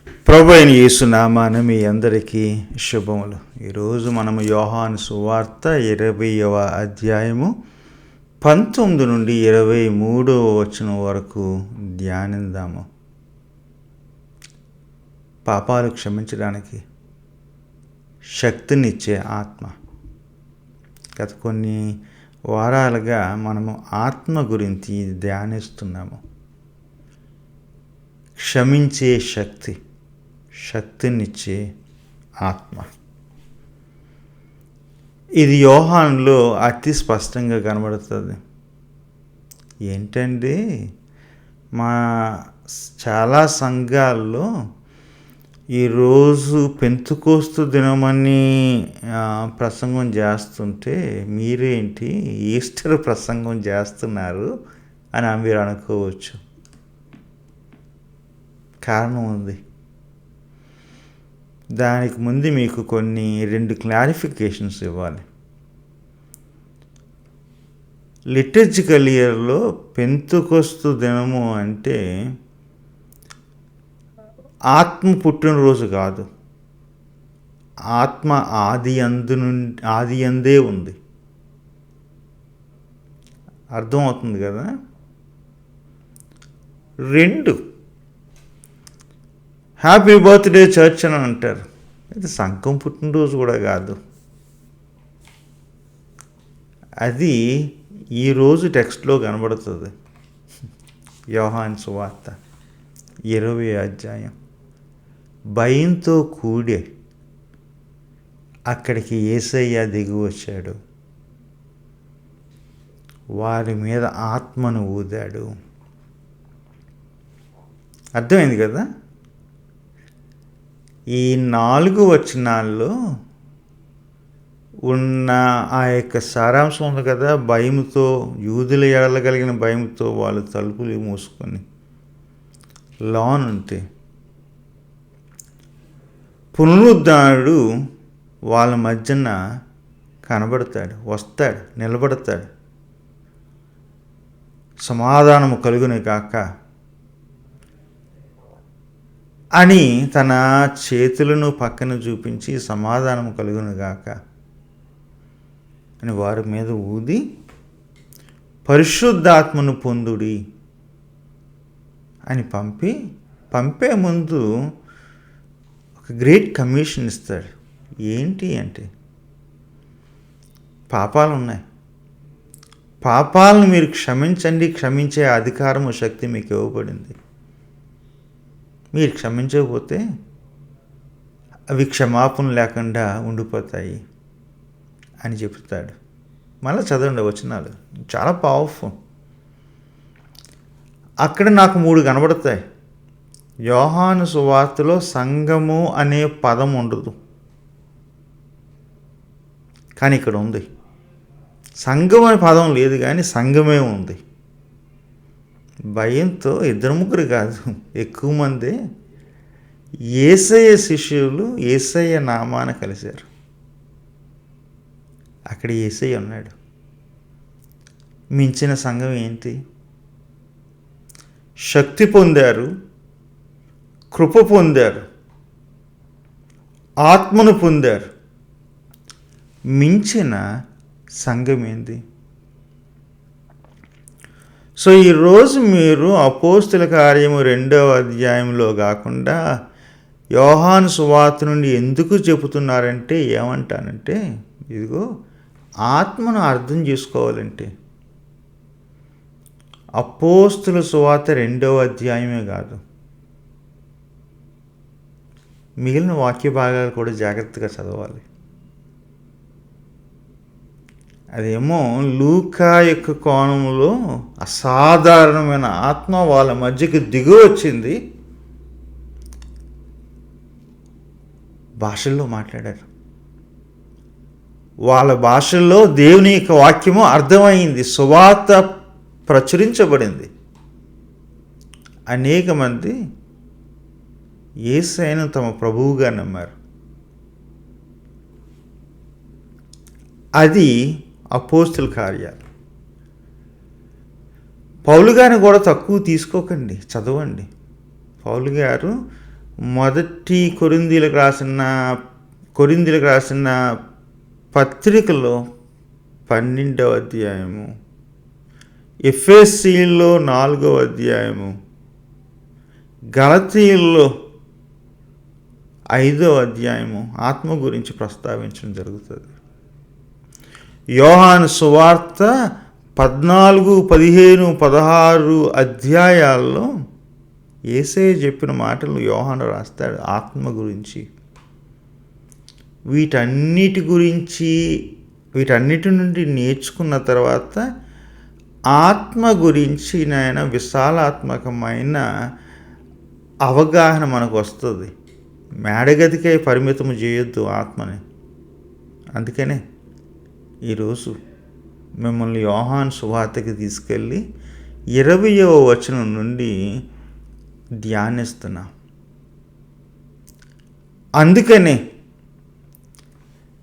ప్రభు అయిన యేసు నామాన మీ అందరికీ శుభములు. ఈరోజు మనము యోహాను సువార్త 20వ అధ్యాయము 19 నుండి 23వ వచనం వరకు ధ్యానిద్దాము. పాపాలు క్షమించడానికి శక్తినిచ్చే ఆత్మ. గత కొన్ని వారాలుగా మనము ఆత్మ గురించి ధ్యానిస్తున్నాము. క్షమించే శక్తినిచ్చే ఆత్మ. ఇది యోహానులో అతి స్పష్టంగా కనబడుతుంది. ఏంటంటే చాలా సంఘాల్లో ఈరోజు పెంతుకోస్తు దినమని ప్రసంగం చేస్తుంటే మీరేంటి ఈస్టర్ ప్రసంగం చేస్తున్నారు అని మీరు అనుకోవచ్చు. కారణం ఉంది. దానికి ముందు మీకు రెండు క్లారిఫికేషన్స్ ఇవ్వాలి. లిటర్జికల్ ఇయర్లో పెంతుకొస్తు దినము అంటే ఆత్మ పుట్టినరోజు కాదు. ఆత్మ ఆది అందే ఉంది. అర్థమవుతుంది కదా. 2 హ్యాపీ బర్త్డే చర్చ్ అని అంటారు. అది సంఘం పుట్టినరోజు కూడా కాదు. అది ఈరోజు టెక్స్ట్లో కనబడుతుంది. యోహాను సువార్త 20వ అధ్యాయం. భయంతో కూడే అక్కడికి యేసయ్య దిగి వచ్చాడు. వారి మీద ఆత్మను ఊదాడు. అర్థమైంది కదా. ఈ 4 వచనాల్లో ఉన్న ఆ యొక్క సారాంశం ఉంది కదా. భయంతో, యూదుల ఎడల కలిగిన భయంతో వాళ్ళు తలుపులు మూసుకొని లోనుంటే పునరుద్ధానుడు వాళ్ళ మధ్యన కనబడతాడు, వస్తాడు, నిలబడతాడు. సమాధానము కలుగును గాక అని తన చేతులను పక్కన చూపించి సమాధానము కలుగును గాక అని వారి మీద ఊది పరిశుద్ధాత్మను పొందుడి అని పంపే ముందు ఒక గ్రేట్ కమిషన్ ఇస్తాడు. ఏంటి అంటే పాపాలు ఉన్నాయి. పాపాలను మీరు క్షమించండి. క్షమించే అధికారము, శక్తి మీకు ఇవ్వబడింది. మీరు క్షమించకపోతే అవి క్షమాపణ లేకుండా ఉండిపోతాయి అని చెప్తాడు. మళ్ళీ చదవండి వచనాలు, చాలా పవర్ఫుల్. అక్కడ నాకు 3 కనబడతాయి. యోహాను సువార్తలో సంఘము అనే పదం ఉండదు, కానీ ఇక్కడ ఉంది. సంఘం అనే పదం లేదు, కానీ సంఘమే ఉంది. భయంతో 2-3 కాదు, ఎక్కువ మంది యేసయ్య శిష్యులు యేసయ్య నామాన కలిశారు. అక్కడ యేసయ్య ఉన్నాడు. మించిన సంఘం ఏంటి? శక్తి పొందారు, కృప పొందారు, ఆత్మను పొందారు. మించిన సంఘం ఏంది? సో ఈరోజు మీరు అపోస్తుల కార్యము 2వ అధ్యాయంలో కాకుండా యోహాను సువార్త నుండి ఎందుకు చెబుతున్నారంటే ఏమంటానంటే, ఇదిగో ఆత్మను అర్థం చేసుకోవాలంటే అపోస్తుల సువార్త 2వ అధ్యాయమే కాదు, మిగిలిన వాక్య భాగాలు కూడా జాగ్రత్తగా చదవాలి. అదేమో లూకా యొక్క కోణంలో అసాధారణమైన ఆత్మ వాళ్ళ మధ్యకి దిగి వచ్చింది. భాషల్లో మాట్లాడారు. వాళ్ళ భాషల్లో దేవుని యొక్క వాక్యము అర్థమైంది. సువార్త ప్రచురించబడింది. అనేక మంది యేసయ్యను తమ ప్రభువుగా నమ్మారు. అది అపోస్తుల కార్యాలు. పౌలు గారిని కూడా తక్కువ తీసుకోకండి, చదవండి. పౌలు గారు మొదటి కొరింథీయులకు రాసిన పత్రికలో 12వ అధ్యాయము, ఎఫెసీయుల్లో 4వ అధ్యాయము, గలతీయుల్లో 5వ అధ్యాయము ఆత్మ గురించి ప్రస్తావించడం జరుగుతుంది. యోహాను సువార్త 14, 15, 16 అధ్యాయాల్లో యేసయ్య చెప్పిన మాటలు యోహాను రాస్తాడు ఆత్మ గురించి. వీటన్నిటి నుండి నేర్చుకున్న తర్వాత ఆత్మ గురించి నాయన విశాలాత్మకమైన అవగాహన మనకు వస్తుంది. మేడగదికే పరిమితం చేయొద్దు ఆత్మని. అందుకనే ఈరోజు మిమ్మల్ని యోహాను సువార్తకి తీసుకెళ్ళి 20వ వచనం నుండి ధ్యానిస్తున్నా. అందుకనే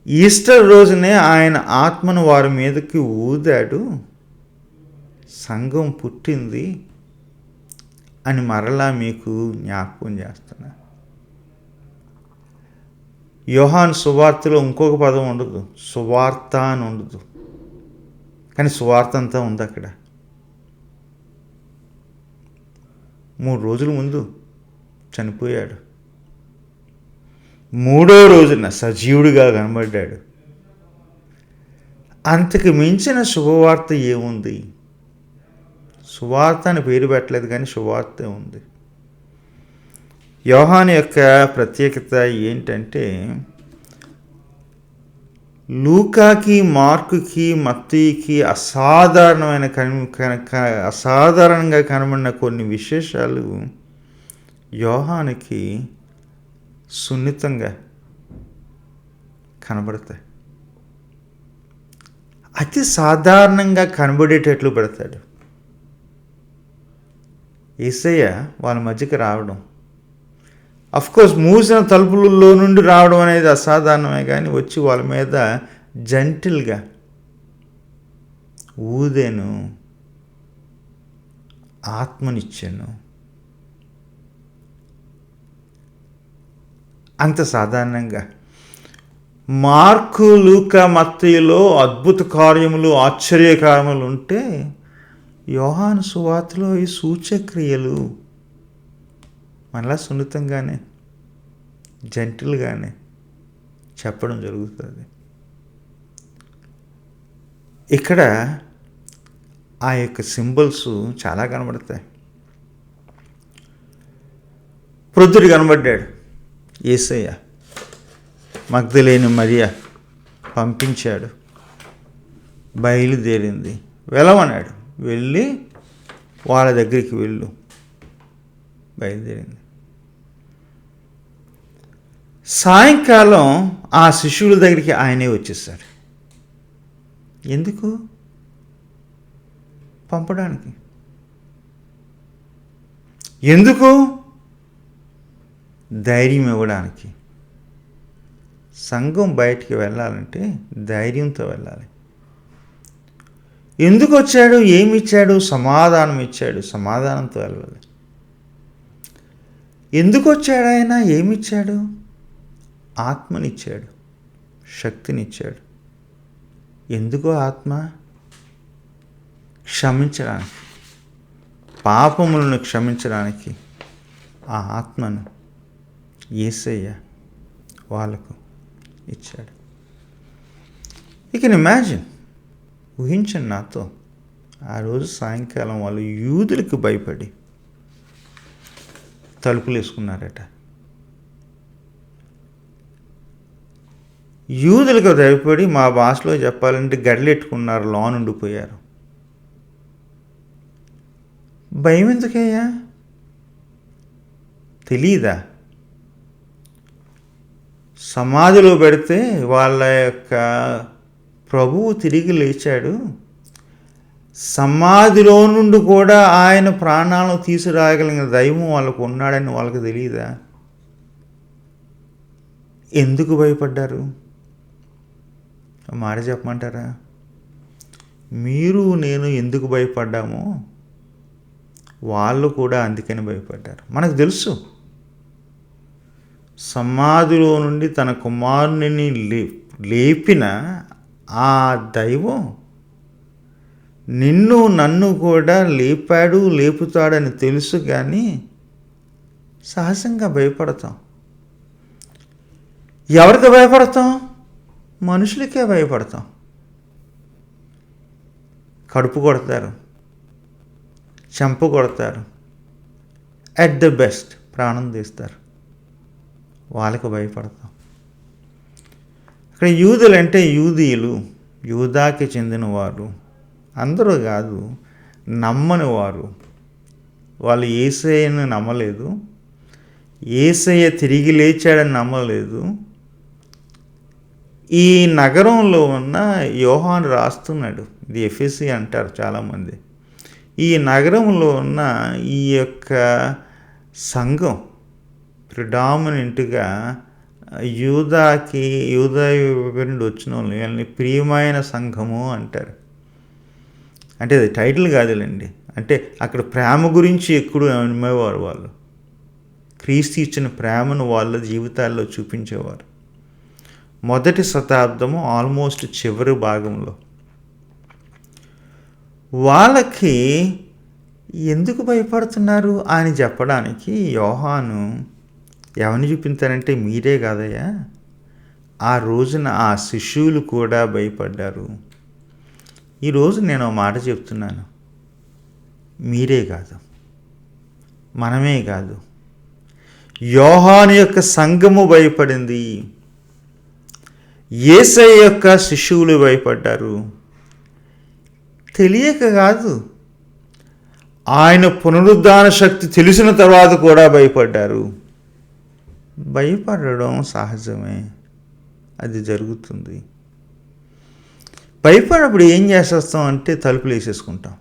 ఈస్టర్ రోజునే ఆయన ఆత్మను వారి మీదకి ఊదాడు, సంఘం పుట్టింది అని మరలా మీకు జ్ఞాపకం చేస్తున్నా. యోహాను సువార్తలో ఇంకొక పదం ఉండదు, సువార్త అని ఉండదు, కానీ సువార్త అంతా ఉంది అక్కడ. 3 రోజుల ముందు చనిపోయాడు, 3వ రోజున సజీవుడిగా కనబడ్డాడు. అంతకు మించిన శుభవార్త ఏముంది? సువార్త అని పేరు పెట్టలేదు, కానీ శుభవార్త ఉంది. యోహాను యొక్క ప్రత్యేకత ఏంటంటే, లూకాకి, మార్కుకి, మత్తయికి అసాధారణంగా కనబడిన కొన్ని విశేషాలు యోహానుకి సున్నితంగా కనబడతాయి. అతి సాధారణంగా కనబడేటట్లు పెడతాడు. యేసయ్య వాళ్ళ మధ్యకి రావడం, అఫ్కోర్స్ మూసిన తలుపులలో నుండి రావడం అనేది అసాధారణమే, కానీ వచ్చి వాళ్ళ మీద జెంటిల్గా ఊదేను, ఆత్మనిచ్చాను. అంత సాధారణంగా. మార్కు, లూకా, మత్తయిలో అద్భుత కార్యములు, ఆశ్చర్యకార్యములు ఉంటే, యోహాను సువార్తలో ఈ సూచక్రియలు మనలా సున్నితంగానే, జెంటిల్గానే చెప్పడం జరుగుతుంది. ఇక్కడ ఆ యొక్క సింబల్స్ చాలా కనబడతాయి. ప్రొద్దుడు కనబడ్డాడు యేసయ్య, మగ్దలేని మరియ పంపించాడు, బయలుదేరింది, వెళ్ళమన్నాడు, వెళ్ళి వాళ్ళ దగ్గరికి వెళ్ళు, బయలుదేరింది. సాయంకాలం ఆ శిష్యుల దగ్గరికి ఆయనే వచ్చేసాడు. ఎందుకు? పంపడానికి. ఎందుకు? ధైర్యం ఇవ్వడానికి. సంఘం బయటికి వెళ్ళాలంటే ధైర్యంతో వెళ్ళాలి. ఎందుకు వచ్చాడు? ఏమి ఇచ్చాడు? సమాధానం ఇచ్చాడు, సమాధానంతో వెళ్ళాలి. ఎందుకు వచ్చాడు ఆయన? ఏమిచ్చాడు? ఆత్మనిచ్చాడు, శక్తినిచ్చాడు. ఎందుకో ఆత్మ? క్షమించడానికి, పాపములను క్షమించడానికి ఆ ఆత్మను యేసయ్య వాళ్ళకు ఇచ్చాడు. యూ కెన్ ఇమాజిన్, ఊహించండి నాతో, ఆ రోజు సాయంకాలం వాళ్ళు యూదులకు భయపడి తలుపులు వేసుకున్నారట. యూదులకు భయపడి, మా భాషలో చెప్పాలంటే గడ్డలెట్టుకున్నారు, లోనుండిపోయారు. భయం ఎందుకయ్యా? తెలీదా? సమాధిలో పెడితే వాళ్ళ యొక్క ప్రభువు తిరిగి లేచాడు, సమాధిలో నుండి కూడా ఆయన ప్రాణాలను తీసుకురాగలిగిన దైవం వాళ్ళకు ఉన్నాడని వాళ్ళకి తెలియదా? ఎందుకు భయపడ్డారు? మాట చెప్పమంటారా? మీరు నేను ఎందుకు భయపడ్డామో వాళ్ళు కూడా అందుకని భయపడ్డారు. మనకు తెలుసు సమాధిలో నుండి తన కుమారుని లేపిన ఆ దైవం నిన్ను నన్ను కూడా లేపుతాడని తెలుసు, కానీ సహజంగా భయపడతాం. ఎవరికి భయపడతాం? మనుషులకే భయపడతాం. కడుపు కొడతారు, చెంప కొడతారు, అట్ ద బెస్ట్ ప్రాణం తీస్తారు. వాళ్ళకు భయపడతాం. ఇక్కడ యూదులంటే యూదీయులు, యూదాకి చెందినవారు, అందరూ కాదు, నమ్మని వారు. వాళ్ళు యేసయ్యను నమ్మలేదు, యేసయ్య తిరిగి లేచాడని నమ్మలేదు. ఈ నగరంలో ఉన్న యోహాను రాస్తున్నాడు, ఇది ఎఫెసీ అంటారు చాలామంది. ఈ నగరంలో ఉన్న ఈ యొక్క సంఘం ప్రిడామినెంట్గా యూదా నుండి వచ్చిన వాళ్ళు, వీళ్ళని ప్రియమైన సంఘము అంటారు. అంటే అది టైటిల్ కాదులేండి, అంటే అక్కడ ప్రేమ గురించి ఎక్కువ నమ్మేవారు. వాళ్ళు క్రీస్తు ఇచ్చిన ప్రేమను వాళ్ళ జీవితాల్లో చూపించేవారు. మొదటి శతాబ్దము ఆల్మోస్ట్ చివరి భాగంలో. వాళ్ళకి ఎందుకు భయపడుతున్నారు అని చెప్పడానికి యోహాను ఎవరిని చూపించారంటే, మీరే కాదయ్యా, ఆ రోజున ఆ శిష్యులు కూడా భయపడ్డారు. ఈరోజు నేను ఒక మాట చెప్తున్నాను, మీరే కాదు, మనమే కాదు, యోహాను యొక్క సంఘము భయపడింది. యేసయ్య యొక్క శిష్యులు భయపడ్డారు. తెలియక కాదు, ఆయన పునరుద్ధాన శక్తి తెలిసిన తర్వాత కూడా భయపడ్డారు. భయపడడం సహజమే, అది జరుగుతుంది. భయపడినప్పుడు ఏం చేసేస్తాం అంటే తలుపులు వేసేసుకుంటాం.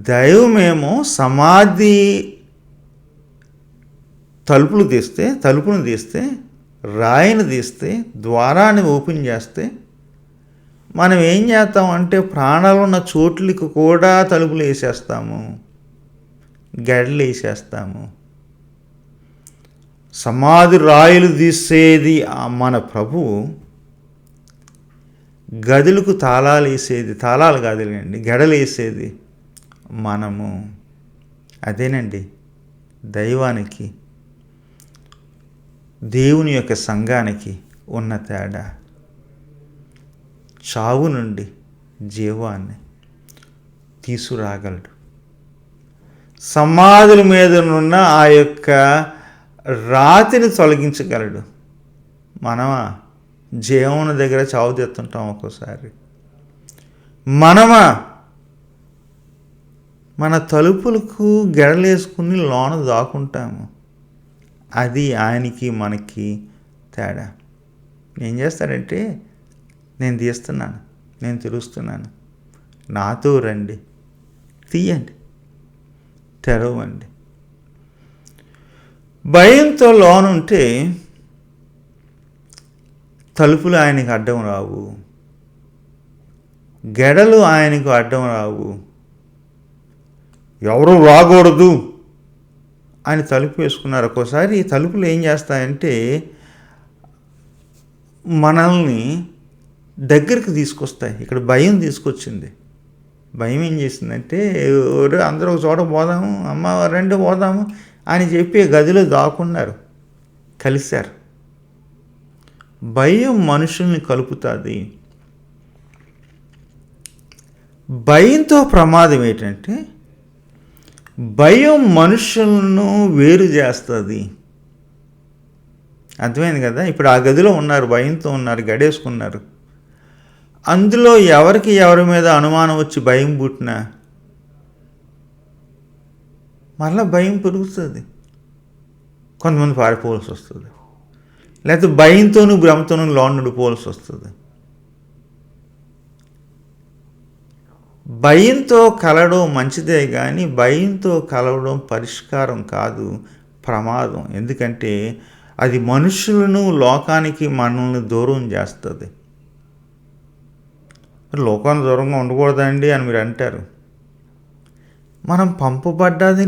దైవమేమో సమాధి తలుపును తీస్తే రాయిని తీస్తే ద్వారాన్ని ఓపెన్ చేస్తే మనం ఏం చేస్తామంటే ప్రాణాలు ఉన్న చోట్లకి కూడా తలుపులు వేసేస్తాము, గడ్డలు వేసేస్తాము. సమాధి రాయిలు తీసేది మన ప్రభువు, గదులకు తాళాలు వేసేది, తాళాలు కాదులేండి, గడలు వేసేది మనము. అదేనండి దైవానికి, దేవుని యొక్క సంఘానికి ఉన్న తేడా. చావు నుండి జీవాన్ని తీసుకురాగలడు. సమాధుల మీద ఉన్న ఆ యొక్క రాతిని తొలగించగలడు. మనమా జీవన దగ్గర చావు తెస్తుంటాం ఒక్కోసారి. మన తలుపులకు గెడలేసుకుని లోన దాక్కుంటాము. అది ఆయనకి మనకి తేడా. ఏం చేస్తాడంటే, నేను తీస్తున్నాను, నేను తెరుస్తున్నాను, నాతో రండి, తీయండి, తెరవండి. భయంతో లోనుంటే తలుపులు ఆయనకు అడ్డం రావు, గెడలు ఆయనకు అడ్డం రావు. ఎవరు రాకూడదు అని తలుపు వేసుకున్నారు. ఒక్కోసారి ఈ తలుపులు ఏం చేస్తాయంటే మనల్ని దగ్గరికి తీసుకొస్తాయి. ఇక్కడ భయం తీసుకొచ్చింది. భయం ఏం చేసిందంటే, అందరూ ఒక చోట పోదాము, అమ్మ రెండు పోదాము అని చెప్పి గదిలో దాక్కున్నారు, కలిశారు. భయం మనుషుల్ని కలుపుతుంది. భయంతో ప్రమాదం ఏంటంటే, భయం మనుషులను వేరు చేస్తుంది. అర్థమైంది కదా? ఇప్పుడు ఆ గదిలో ఉన్నారు, భయంతో ఉన్నారు, గడేసుకున్నారు. అందులో ఎవరి మీద అనుమానం వచ్చి భయం పుట్టినా మళ్ళీ భయం పెరుగుతుంది. కొంతమంది పారిపోవాల్సి వస్తుంది, లేకపోతే భయంతోనూ భ్రమతోనూ లోనుడిపోవాల్సి వస్తుంది. భయంతో కలవడం మంచిదే, కానీ భయంతో కలవడం పరిష్కారం కాదు, ప్రమాదం. ఎందుకంటే అది మనుషులను, లోకానికి మనల్ని దూరం చేస్తుంది. లోకానికి దూరంగా ఉండకూడదండి అని మీరు అంటారు. మనం పంపబడ్డది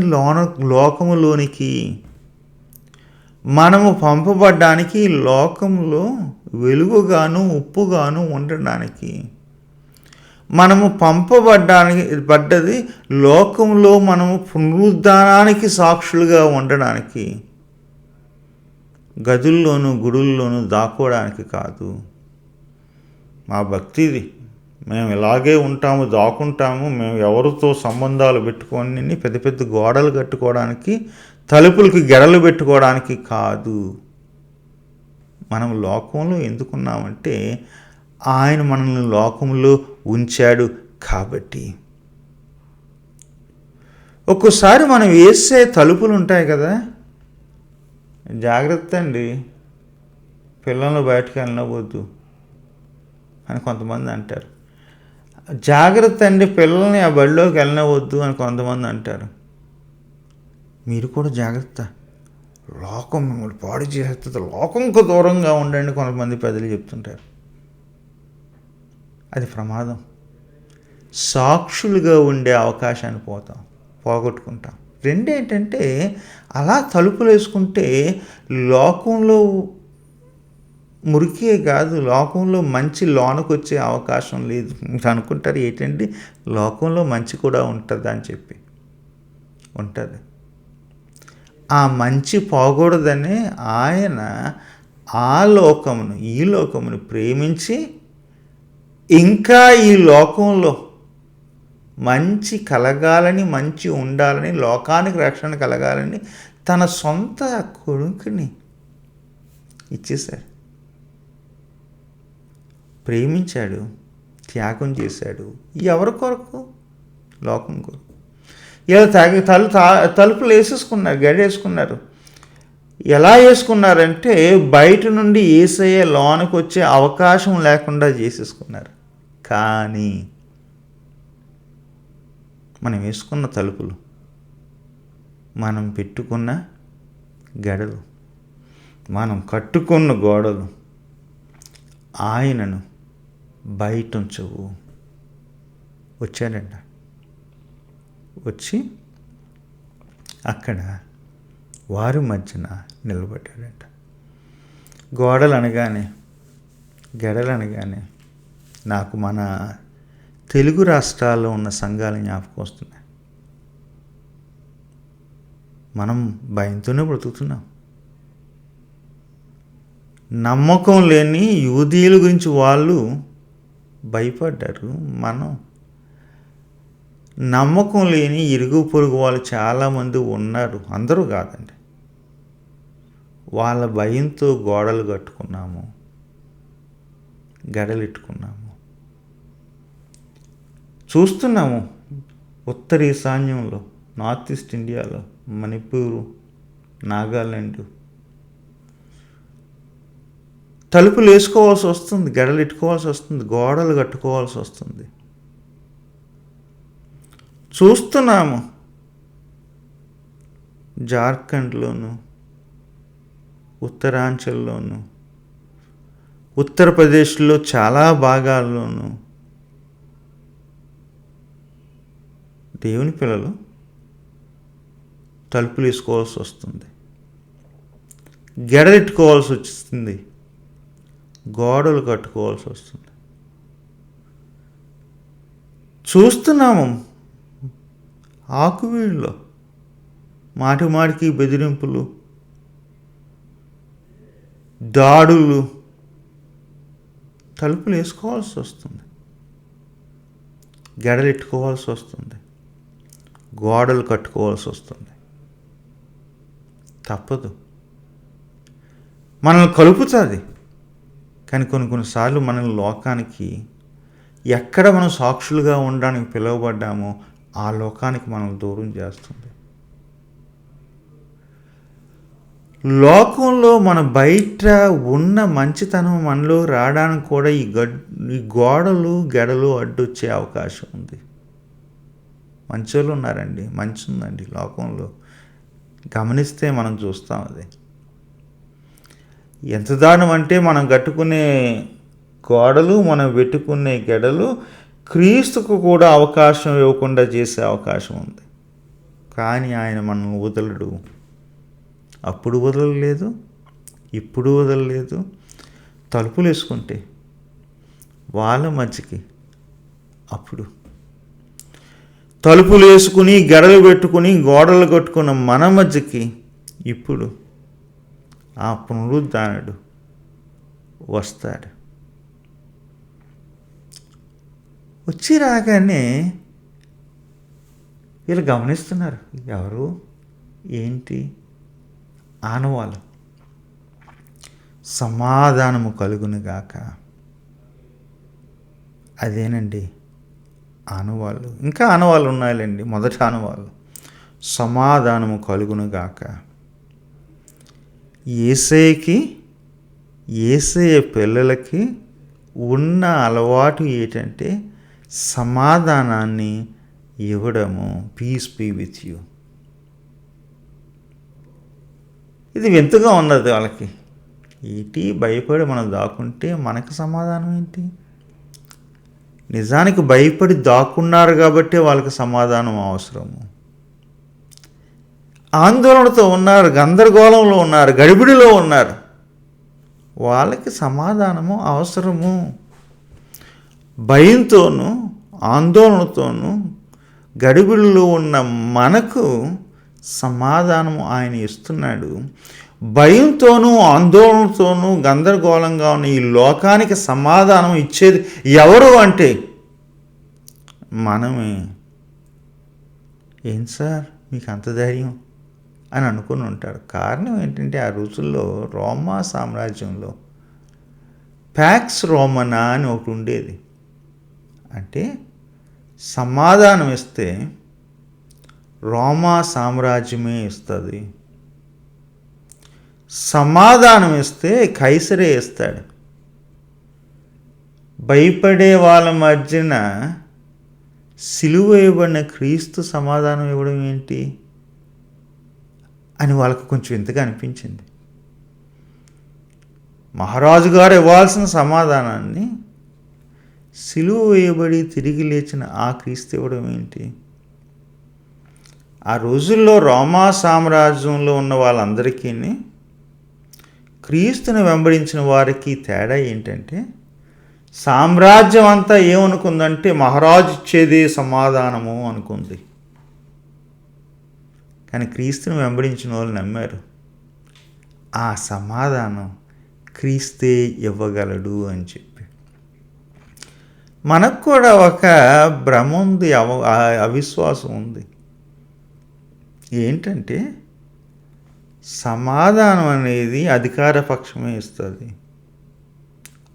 లోకములోనికి. మనము పంపబడ్డానికి లోకంలో వెలుగుగాను ఉప్పుగాను ఉండడానికి, మనము పడ్డది లోకంలో మనము పునరుద్ధానానికి సాక్షులుగా ఉండడానికి, గదుల్లోనూ గుడుల్లోనూ దాక్కోవడానికి కాదు. మా భక్తిది, మేము ఇలాగే ఉంటాము, దాక్కుంటాము, మేము ఎవరితో సంబంధాలు పెట్టుకొని పెద్ద పెద్ద గోడలు కట్టుకోవడానికి, తలుపులకి గెడలు పెట్టుకోవడానికి కాదు. మనం లోకంలో ఎందుకున్నామంటే ఆయన మనల్ని లోకంలో ఉంచాడు కాబట్టి. ఒక్కోసారి మనం వేసే తలుపులు ఉంటాయి కదా, జాగ్రత్త అండి, పిల్లలు బయటకు వెళ్ళవద్దు అని కొంతమంది అంటారు. జాగ్రత్త అండి, పిల్లల్ని ఆ బడిలోకి వెళ్ళవద్దు అని కొంతమంది అంటారు. మీరు కూడా జాగ్రత్త, లోకం మిమ్మల్ని పాడు చేస్తుంది, లోకంకు దూరంగా ఉండండి కొంతమంది పెద్దలు చెప్తుంటారు. అది ప్రమాదం. సాక్షులుగా ఉండే అవకాశాన్ని పోగొట్టుకుంటాం. రెండేంటంటే, అలా తలుపులు వేసుకుంటే లోకంలో మురికే కాదు, లోకంలో మంచి లోనకు వచ్చే అవకాశం లేదు. మీరు అనుకుంటారు ఏంటంటే లోకంలో మంచి కూడా ఉంటుంది అని చెప్పి. ఉంటుంది. ఆ మంచి పోకూడదని ఆయన ఈ లోకమును ప్రేమించి, ఇంకా ఈ లోకంలో మంచి కలగాలని, మంచి ఉండాలని, లోకానికి రక్షణ కలగాలని తన సొంత కొడుకుని ఇచ్చేశాడు. ప్రేమించాడు, త్యాగం చేశాడు. ఎవరి కొరకు? లోకం కొరకు. ఇలా తలుపులు వేసేసుకున్నారు, గడేసుకున్నారు. ఎలా వేసుకున్నారంటే బయట నుండి యేసయ్య లోనకు వచ్చే అవకాశం లేకుండా చేసేసుకున్నారు. కానీ మనం వేసుకున్న తలుపులు, మనం పెట్టుకున్న గడలు, మనం కట్టుకున్న గోడలు ఆయనను బయట ఉంచవు. వచ్చాడంట, వచ్చి అక్కడ వారి మధ్యన నిలబడ్డాడంట. గోడలు అనగానే, గడలు అనగానే నాకు మన తెలుగు రాష్ట్రాల్లో ఉన్న సంఘాలు జ్ఞాపకం వస్తున్నాయి. మనం భయంతోనే బ్రతుకుతున్నాం. నమ్మకం లేని యూదీయుల గురించి వాళ్ళు భయపడ్డారు. మనం నమ్మకం లేని ఇరుగు పొరుగు వాళ్ళు చాలామంది ఉన్నారు, అందరూ కాదండి. వాళ్ళ భయంతో గోడలు కట్టుకున్నాము, గడలెట్టుకున్నాము. చూస్తున్నాము ఉత్తర ఈశాన్యంలో, నార్త్ ఈస్ట్ ఇండియాలో, మణిపూరు, నాగాలాండ్ తలుపులు వేసుకోవాల్సి వస్తుంది, గడలు ఎట్టుకోవాల్సి వస్తుంది, గోడలు కట్టుకోవాల్సి వస్తుంది. చూస్తున్నాము జార్ఖండ్లోను, ఉత్తరాంచల్లోను, ఉత్తరప్రదేశ్లో చాలా భాగాల్లోనూ దేవుని పిల్లలు తలుపులు వేసుకోవాల్సి వస్తుంది, గెడలెట్టుకోవాల్సి వస్తుంది, గోడలు కట్టుకోవాల్సి వస్తుంది. చూస్తున్నాము ఆకువీళ్ళలో మాటిమాటికి బెదిరింపులు, దాడులు. తలుపులు వేసుకోవాల్సి వస్తుంది, గెడలెట్టుకోవాల్సి వస్తుంది, గోడలు కట్టుకోవాల్సి వస్తుంది. తప్పదు, మనల్ని కలుపుతుంది. కానీ కొన్నిసార్లు మనల్ని లోకానికి, ఎక్కడ మనం సాక్షులుగా ఉండడానికి పిలువబడ్డామో ఆ లోకానికి మనం దూరం చేస్తుంది. లోకంలో మన బయట ఉన్న మంచితనం మనలో రావడానికి కూడా ఈ గోడలు గెడలు అడ్డొచ్చే అవకాశం ఉంది. మంచోళ్ళు ఉన్నారండి, మంచి ఉందండి లోకంలో, గమనిస్తే మనం చూస్తాం. అది ఎంత దారుణం అంటే మనం కట్టుకునే గోడలు, మనం పెట్టుకునే గెడలు క్రీస్తుకు కూడా అవకాశం ఇవ్వకుండా చేసే అవకాశం ఉంది. కానీ ఆయన మనల్ని వదలడు. అప్పుడు వదలలేదు, ఇప్పుడు వదలలేదు. తలుపులు వేసుకుంటే వాళ్ళ మధ్యకి, అప్పుడు తలుపులు వేసుకుని గడలు పెట్టుకుని గోడలు కట్టుకున్న మన మధ్యకి ఇప్పుడు ఆ పునరుద్ధానుడు వస్తాడు. వచ్చి రాగానే వీళ్ళు గమనిస్తున్నారు, ఎవరు ఏంటి? ఆనవాళ్ళు. సమాధానము కలుగునుగాక. అదేనండి ఆనవాళ్ళు. ఇంకా ఆనవాళ్ళు ఉన్నాయండి. మొదటి ఆనవాళ్ళు సమాధానము కలుగునుగాక. యేసయ్య పిల్లలకి ఉన్న అలవాటు ఏంటంటే సమాధానాన్ని ఇవ్వడము. Peace be with you. ఇది వింతగా ఉన్నది వాళ్ళకి. ఏంటి భయపడి మనం దాక్కుంటే మనకు సమాధానం ఏంటి? నిజానికి భయపడి దాక్కున్నారు కాబట్టి వాళ్ళకి సమాధానం అవసరము. ఆందోళనతో ఉన్నారు, గందరగోళంలో ఉన్నారు, గడిబిడిలో ఉన్నారు. వాళ్ళకి సమాధానము అవసరము. భయంతోనూ ఆందోళనతోనూ గడిబిడిలో ఉన్న మనకు సమాధానము ఆయన ఇస్తున్నాడు. భయంతోనూ ఆందోళనతోనూ గందరగోళంగా ఉన్న ఈ లోకానికి సమాధానం ఇచ్చేది ఎవరు అంటే మనమే. ఏం సార్ మీకు అంత ధైర్యం అని అనుకుని ఉంటారు. కారణం ఏంటంటే ఆ రోజుల్లో రోమా సామ్రాజ్యంలో ప్యాక్స్ రోమనా అని ఒకటి ఉండేది. అంటే సమాధానం ఇస్తే రోమా సామ్రాజ్యమే ఇస్తుంది, సమాధానం ఇస్తే కైసరే ఇస్తాడు. భయపడే వాళ్ళ మధ్యన సిలువ ఇవ్వబడిన క్రీస్తు సమాధానం ఇవ్వడం ఏంటి అని వాళ్ళకు కొంచెం వింతగా అనిపించింది. మహారాజు గారు ఇవ్వాల్సిన సమాధానాన్ని సిలువ వేయబడి తిరిగి లేచిన ఆ క్రీస్తు ఇవ్వడం ఏంటి? ఆ రోజుల్లో రోమా సామ్రాజ్యంలో ఉన్న వాళ్ళందరికీ క్రీస్తుని వెంబడించిన వారికి తేడా ఏంటంటే సామ్రాజ్యం అంతా ఏమనుకుందంటే మహారాజు ఇచ్చేదే సమాధానము అనుకుంది. కానీ క్రీస్తుని వెంబడించిన వాళ్ళు నమ్మారు, ఆ సమాధానం క్రీస్తే ఇవ్వగలడు అని చెప్పి. మనకు కూడా ఒక భ్రమ ఉంది, అవిశ్వాసం ఉంది. ఏంటంటే సమాధానం అనేది అధికార పక్షమే ఇస్తుంది,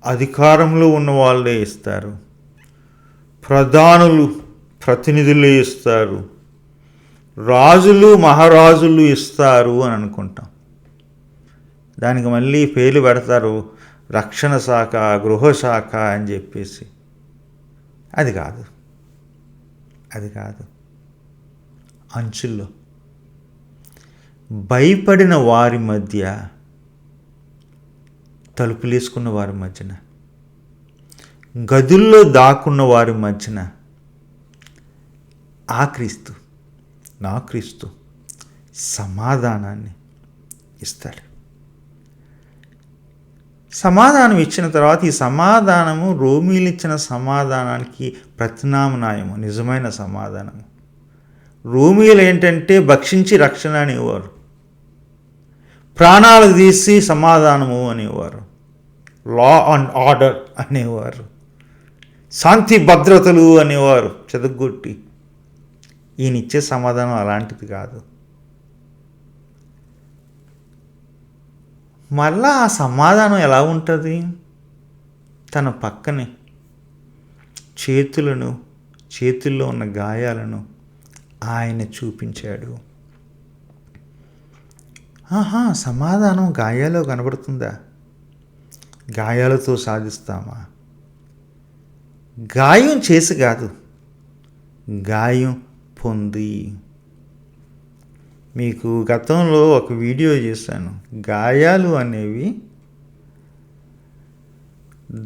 అధికారంలో ఉన్న వాళ్ళే ఇస్తారు, ప్రధానులు ప్రతినిధులే ఇస్తారు, రాజులు మహారాజులు ఇస్తారు అని అనుకుంటాం. దానికి మళ్ళీ పేర్లు పెడతారు, రక్షణ శాఖ, గృహశాఖ అని చెప్పేసి. అది కాదు, అది కాదు. అంచుల్లో భయపడిన వారి మధ్య, తలుపులేసుకున్న వారి మధ్యన, గదుల్లో దాక్కున్న వారి మధ్యన ఆ క్రీస్తు, నా క్రీస్తు సమాధానాన్ని ఇస్తాడు. సమాధానం ఇచ్చిన తర్వాత ఈ సమాధానము రోమీలు ఇచ్చిన సమాధానానికి ప్రత్యామ్నాయము, నిజమైన సమాధానము. రోమీలు ఏంటంటే భక్షించి రక్షణ అనేవారు, ప్రాణాలు తీసి సమాధానము అనేవారు, లా అండ్ ఆర్డర్ అనేవారు, శాంతి భద్రతలు అనేవారు చెదగొట్టి. ఈయన ఇచ్చే సమాధానం అలాంటిది కాదు. మళ్ళా ఆ సమాధానం ఎలా ఉంటుంది? తన పక్కనే చేతుల్లో ఉన్న గాయాలను ఆయన చూపించాడు. సమాధానం గాయాల్లో కనబడుతుందా? గాయాలతో సాధిస్తామా? గాయం చేసి కాదు, గాయం పొంది. మీకు గతంలో ఒక వీడియో చేశాను. గాయాలు అనేవి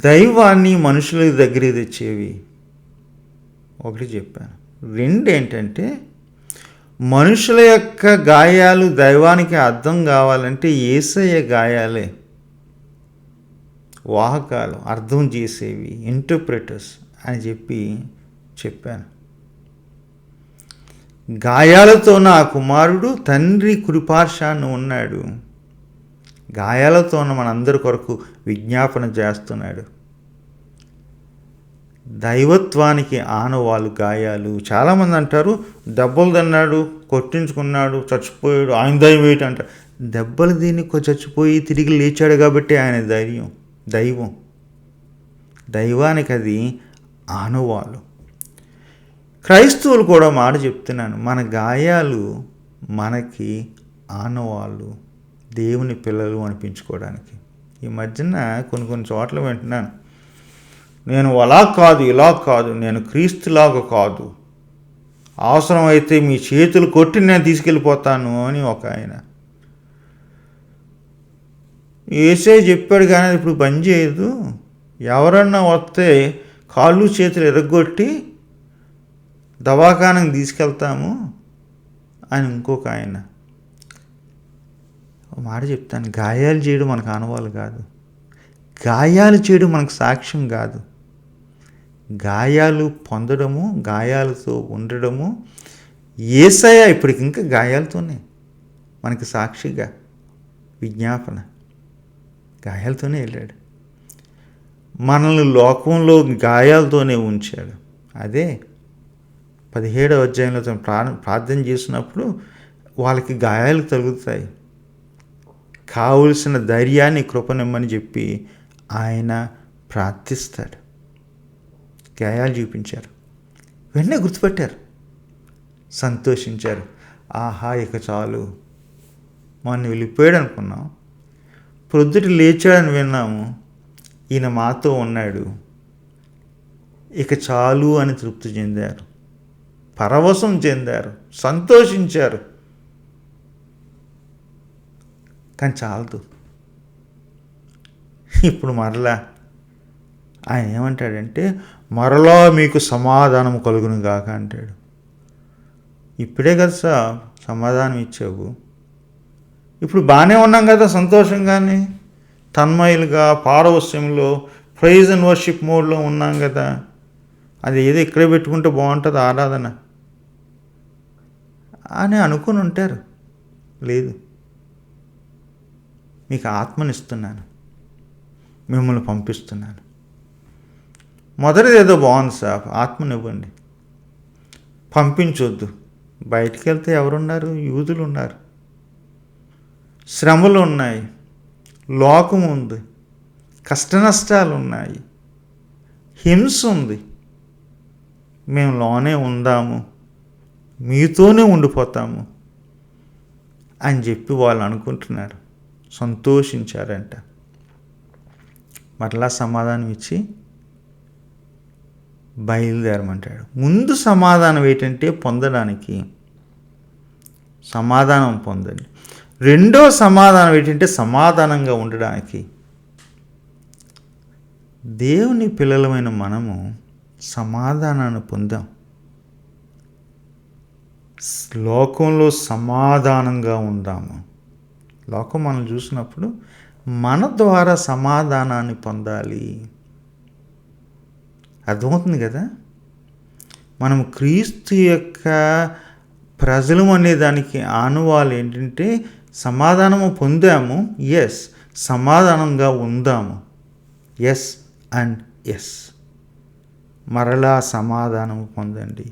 దైవాన్ని మనుషుల దగ్గరికి తెచ్చేవి ఒకటి చెప్పాను. రెండు ఏంటంటే మనుషుల యొక్క గాయాలు దైవానికి అర్థం కావాలంటే యేసయ్య గాయాలే వాహకాలు, అర్థం చేసేవి, ఇంటర్ప్రెటర్స్ అని చెప్పాను. గాయాలతో నా కుమారుడు తండ్రి కుడిపార్శ్వాన ఉన్నాడు. గాయాలతో మనందరి కొరకు విజ్ఞాపన చేస్తున్నాడు. దైవత్వానికి ఆనవాళ్ళు గాయాలు. చాలామంది అంటారు దెబ్బలు తిన్నాడు, కొట్టించుకున్నాడు, చచ్చిపోయాడు, ఆయన దైవం ఏంటి అంటారు. దెబ్బలు దీన్ని చచ్చిపోయి తిరిగి లేచాడు కాబట్టి ఆయన దైవం. దైవానికి అది ఆనవాళ్ళు. క్రైస్తవులు కూడా మాట చెప్తున్నాను, మన గాయాలు మనకి ఆనవాళ్ళు, దేవుని పిల్లలు అనిపించుకోవడానికి. ఈ మధ్యన కొన్ని చోట్ల వింటున్నాను, నేను అలా కాదు, ఇలా కాదు, నేను క్రీస్తులాగా కాదు, అవసరమైతే మీ చేతులు కొట్టి నేను తీసుకెళ్ళిపోతాను అని ఒక ఆయన. యేసయ్య చెప్పాడు కానీ అది ఇప్పుడు పని చేయదు. ఎవరన్నా వస్తే కాళ్ళు చేతులు ఎరగొట్టి దవాఖానకు తీసుకెళ్తాము అని ఇంకొక ఆయన. ఒక మాట చెప్తాను, గాయాలు చేయడం మనకు ఆనవాళ్ళు కాదు, గాయాలు చేయడం మనకు సాక్ష్యం కాదు. గాయాలు పొందడము, గాయాలతో ఉండడము. యేసయ్య ఇప్పటికి ఇంకా గాయాలతోనే మనకి సాక్షిగా విజ్ఞాపన, గాయాలతోనే వెళ్ళాడు. మనల్ని లోకంలో గాయాలతోనే ఉంచాడు. అదే 17వ అధ్యాయంలో ప్రార్థన చేసినప్పుడు వాళ్ళకి గాయాలు తగులుతాయి, కావలసిన ధైర్యాన్ని కృపనిమ్మని చెప్పి ఆయన ప్రార్థిస్తాడు. గాయాలు చూపించారు, వెంటనే గుర్తుపెట్టారు, సంతోషించారు. ఆహా, ఇక చాలు, మొన్న వెళ్ళిపోయాడు అనుకున్నాం, ప్రొద్దుట లేచాడని విన్నాము, ఈయన మాతో ఉన్నాడు, ఇక చాలు అని తృప్తి చెందారు, పరవశం చెందారు, సంతోషించారు. కానీ చాలదు. ఇప్పుడు మరలా ఆయన ఏమంటాడంటే, మరలా మీకు సమాధానం కలుగును గాక అంటాడు. ఇప్పుడే కదా సార్ సమాధానం ఇచ్చావు, ఇప్పుడు బాగానే ఉన్నాం కదా, సంతోషంగానే తన్మయులుగా పారవస్యంలో ప్రైజ్ అండ్ వర్షిప్ మోడ్లో ఉన్నాం కదా, అది ఏదో ఇక్కడే పెట్టుకుంటే బాగుంటుంది ఆరాధన అని అనుకుని ఉంటారు. లేదు, మీకు ఆత్మనిస్తున్నాను, మిమ్మల్ని పంపిస్తున్నాను. మొదటిది ఏదో బాగుంది సార్, ఆత్మనివ్వండి, పంపించొద్దు. బయటికి వెళ్తే ఎవరున్నారు? యూదులు ఉన్నారు, శ్రమలు ఉన్నాయి, లోకం ఉంది, కష్ట నష్టాలు ఉన్నాయి, హింస ఉంది. మేము లోనే ఉందాము, మీతోనే ఉండిపోతాము అని చెప్పి వాళ్ళు అనుకుంటున్నారు. సంతోషించారంట. మరలా సమాధానం ఇచ్చి బయలుదేరమంటాడు. ముందు సమాధానం ఏంటంటే పొందడానికి, సమాధానం పొందండి. రెండో సమాధానం ఏంటంటే సమాధానంగా ఉండడానికి. దేవుని పిల్లలమైన మనము సమాధానాన్ని పొందాం. లోకంలో సమాధానంగా ఉందాము. లోకం మనం చూసినప్పుడు మన ద్వారా సమాధానాన్ని పొందాలి. అర్థమవుతుంది కదా. మనం క్రీస్తు యొక్క ప్రజలు అనేదానికి ఆనవాళ్ళు ఏంటంటే సమాధానము పొందాము, ఎస్, సమాధానంగా ఉందాము, ఎస్ అండ్ ఎస్. మరలా సమాధానము పొందండి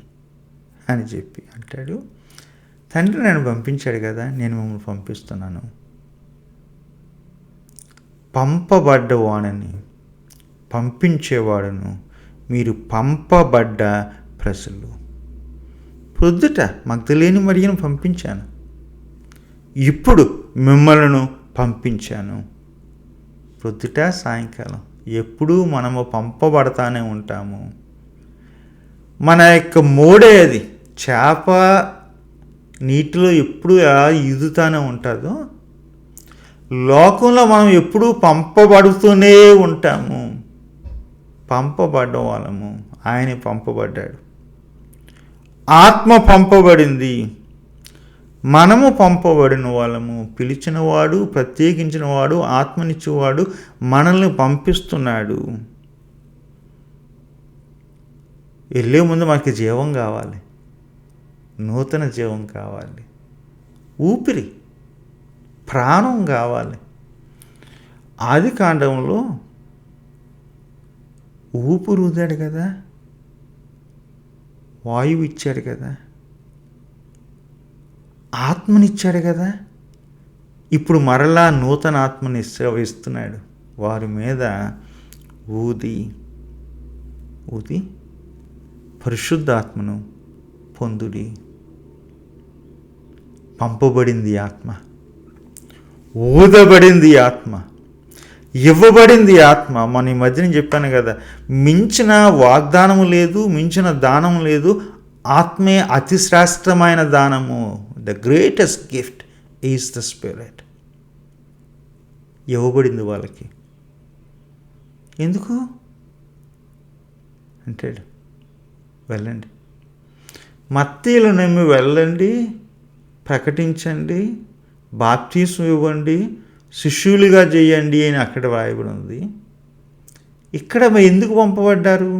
అని చెప్పి అంటాడు. తండ్రి నన్ను పంపించాడు కదా, నేను మిమ్మల్ని పంపిస్తున్నాను. పంపబడ్డవాడని, పంపించేవాడును, మీరు పంపబడ్డ ప్రజలు. ప్రొద్దుట మగ్దలేని మరియను పంపించాను, ఇప్పుడు మిమ్మల్ని పంపించాను. ప్రొద్దుట సాయంకాలం ఎప్పుడూ మనము పంపబడతానే ఉంటాము. మన యొక్క మోడే అది. చేప నీటిలో ఎప్పుడు ఎలా ఈదుతానే ఉంటుందో, లోకంలో మనం ఎప్పుడూ పంపబడుతూనే ఉంటాము. పంపబడ్డ వాళ్ళము. ఆయన పంపబడ్డాడు, ఆత్మ పంపబడింది, మనము పంపబడిన వాళ్ళము. పిలిచినవాడు, ప్రత్యేకించినవాడు, ఆత్మనిచ్చేవాడు మనల్ని పంపిస్తున్నాడు. వెళ్ళే ముందు మనకి జీవం కావాలి, నూతన జీవం కావాలి, ఊపిరి, ప్రాణం కావాలి. ఆది కాండంలో ఊపిరి ఊదాడు కదా, వాయువు ఇచ్చాడు కదా, ఆత్మనిచ్చాడు కదా. ఇప్పుడు మరలా నూతన ఆత్మని ఇస్తున్నాడు. వారి మీద ఊది పరిశుద్ధాత్మను పొందుడి. పంపబడింది ఆత్మ, ఊదబడింది ఆత్మ, ఇవ్వబడింది ఆత్మ. మన ఈ మధ్యన చెప్పాను కదా, మించిన వాగ్దానము లేదు, మించిన దానం లేదు. ఆత్మే అతి శ్రేష్టమైన దానము. The greatest gift is the spirit. ఇవ్వబడింది వాళ్ళకి. ఎందుకు అంటాడు, వెళ్ళండి, మత్తీయులు నమ్మి వెళ్ళండి, ప్రకటించండి, బాప్తీసం ఇవ్వండి, శిష్యులుగా చేయండి అని అక్కడ రాయబడి ఉంది. ఇక్కడ ఎందుకు పంపబడ్డారు?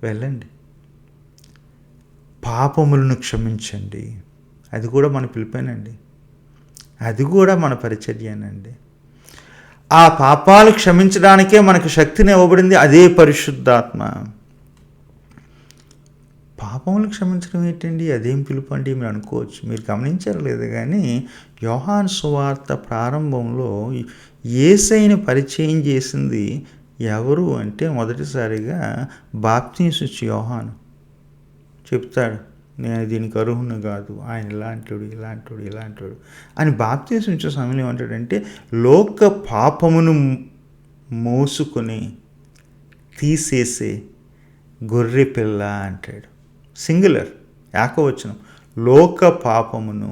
వెళ్ళండి, పాపములను క్షమించండి. అది కూడా మన పిలిపేనండి, అది కూడా మన పరిచర్యనండి. ఆ పాపాలు క్షమించడానికే మనకు శక్తిని ఇవ్వబడింది, అదే పరిశుద్ధాత్మ. పాపములు క్షమించడం ఏంటండి, అదేం పిలుపు అండి మీరు అనుకోవచ్చు. మీరు గమనించారు లేదు కానీ, యోహాను సువార్త ప్రారంభంలో యేసయ్యని పరిచయం చేసింది ఎవరు అంటే, మొదటిసారిగా బాప్తీసు ఇచ్చి యోహాను చెప్తాడు, నేను దీనికి అర్హుని కాదు, ఆయన ఇలాంటివాడు అని. బాప్తీసు ఇచ్చే సమయంలో ఏమంటాడంటే, లోక పాపమును మోసుకొని తీసేసే గొర్రె పిల్ల అంటాడు. సింగులర్, ఏకవచనం. లోక పాపమును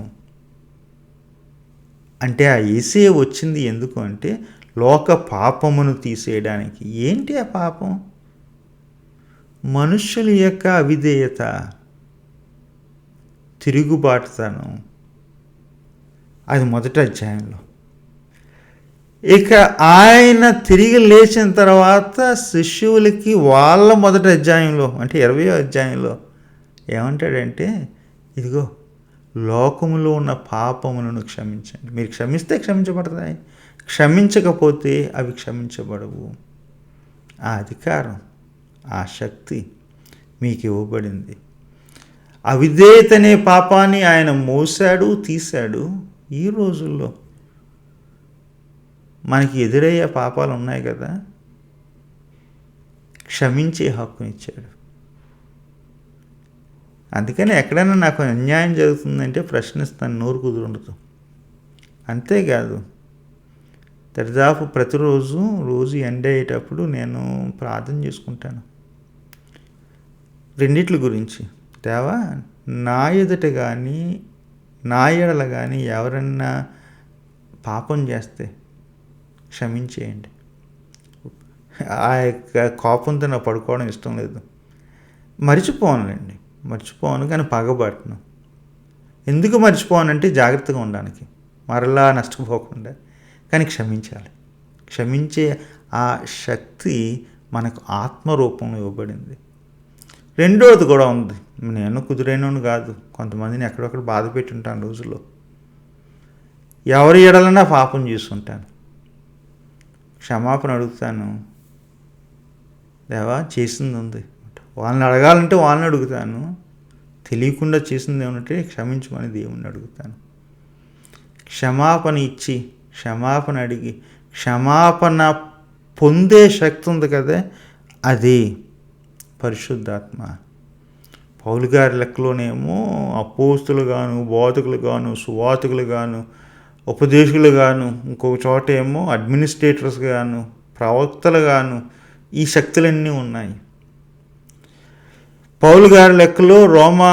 అంటే ఆ యేసే వచ్చింది ఎందుకు అంటే, లోక పాపమును తీసేయడానికి. ఏంటి ఆ పాపం? మనుష్యుల యొక్క అవిధేయత, తిరుగుబాటుతనం. అది మొదటి అధ్యాయంలో. ఇక ఆయన తిరిగి లేచిన తర్వాత శిష్యులకి వాళ్ళ మొదటి అధ్యాయంలో అంటే 20వ అధ్యాయంలో ఏమంటాడంటే, ఇదిగో లోకములో ఉన్న పాపములను క్షమించండి. మీరు క్షమిస్తే క్షమించబడతాయి, క్షమించకపోతే అవి క్షమించబడవు. ఆ అధికారం, ఆ శక్తి మీకు ఇవ్వబడింది. అవిధేయతనే పాపాన్ని ఆయన మోసాడు, తీశాడు. ఈ రోజుల్లో మనకి ఎదురయ్యే పాపాలు ఉన్నాయి కదా, క్షమించే హక్కునిచ్చాడు. అందుకని ఎక్కడైనా నాకు అన్యాయం జరుగుతుందంటే ప్రశ్నిస్తాను, నోరు కుదురుండదు. అంతేకాదు, దరిదాపు రోజు ఎండ్ అయ్యేటప్పుడు నేను ప్రార్థన చేసుకుంటాను రెండిట్ల గురించి. దేవా, నా ఎదుట కానీ నా ఎడల కానీ ఎవరన్నా పాపం చేస్తే క్షమించేయండి. ఆ యొక్క కోపంతో నా పడుకోవడం ఇష్టం లేదు. మర్చిపోను కానీ పగబట్టను. ఎందుకు మర్చిపోనంటే జాగ్రత్తగా ఉండడానికి, మరలా నష్టపోకుండా. కానీ క్షమించాలి. క్షమించే ఆ శక్తి మనకు ఆత్మరూపంలో ఇవ్వబడింది. రెండోది కూడా ఉంది. నేను కుదురైనను కాదు, కొంతమందిని ఎక్కడొక్కడ బాధ పెట్టుంటాను రోజుల్లో. ఎవరి ఎడలన్నా పాపం చేస్తుంటాను, క్షమాపణ అడుగుతాను. దేవా, చేసింది ఉంది, వాళ్ళని అడగాలంటే వాళ్ళని అడుగుతాను. తెలియకుండా చేసింది ఏమంటే క్షమించమని దేవుణ్ణి అడుగుతాను. క్షమాపణ ఇచ్చి, క్షమాపణ అడిగి, క్షమాపణ పొందే శక్తి ఉంది కదా, అది పరిశుద్ధాత్మ. పౌలు గారి లెక్కలోనేమో అపోస్తులు గాను, బోధకులు గాను, సువార్తికులు గాను, ఉపదేశకులు గాను, ఇంకొక చోట ఏమో అడ్మినిస్ట్రేటర్స్ గాను, ప్రవక్తలు గాను, ఈ శక్తులన్నీ ఉన్నాయి. పౌలు గారి లెక్కలో రోమా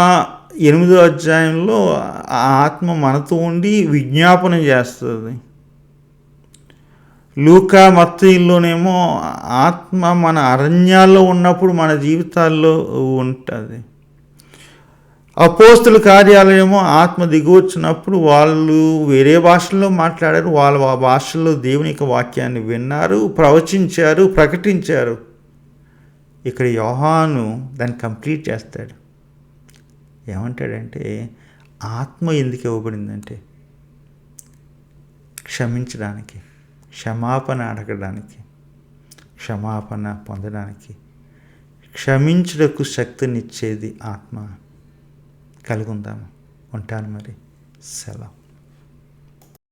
8వ అధ్యాయంలో ఆ ఆత్మ మనతో ఉండి విజ్ఞాపన చేస్తుంది. లూకా మత్తయిలోనేమో ఆత్మ మన అరణ్యాల్లో ఉన్నప్పుడు మన జీవితాల్లో ఉంటుంది. అపోస్తుల కార్యాలయము ఆత్మ దిగువచ్చినప్పుడు వాళ్ళు వేరే భాషల్లో మాట్లాడారు. వాళ్ళు ఆ భాషల్లో దేవుని యొక్క వాక్యాన్ని విన్నారు, ప్రవచించారు, ప్రకటించారు. ఇక్కడ యోహాను దాన్ని కంప్లీట్ చేస్తాడు. ఏమంటాడంటే ఆత్మ ఎందుకు ఇవ్వబడిందంటే క్షమించడానికి, క్షమాపణ అడగడానికి, క్షమాపణ పొందడానికి, క్షమించుటకు శక్తినిచ్చేది ఆత్మ. కలిగి ఉందాము. ఉంటాను మరి. సెలవు.